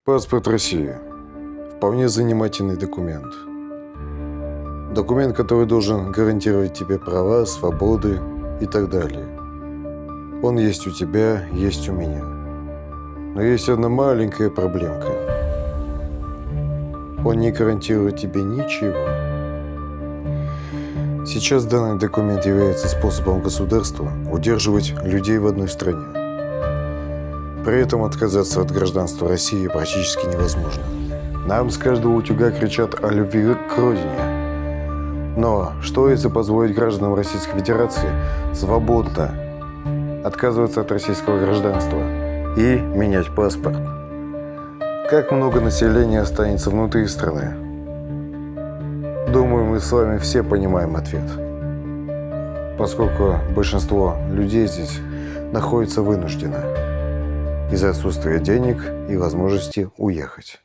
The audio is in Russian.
Паспорт России. Вполне занимательный документ. Документ, который должен гарантировать тебе права, свободы и так далее. Он есть у тебя, есть у меня. Но есть одна маленькая проблемка. Он не гарантирует тебе ничего. Сейчас данный документ является способом государства удерживать людей в одной стране. При этом отказаться от гражданства России практически невозможно. Нам с каждого утюга кричат о любви к родине. Но что если позволить гражданам Российской Федерации свободно отказываться от российского гражданства и менять паспорт? Как много населения останется внутри страны? Думаю, мы с вами все понимаем ответ. Поскольку большинство людей здесь находится вынужденно из-за отсутствия денег и возможности уехать.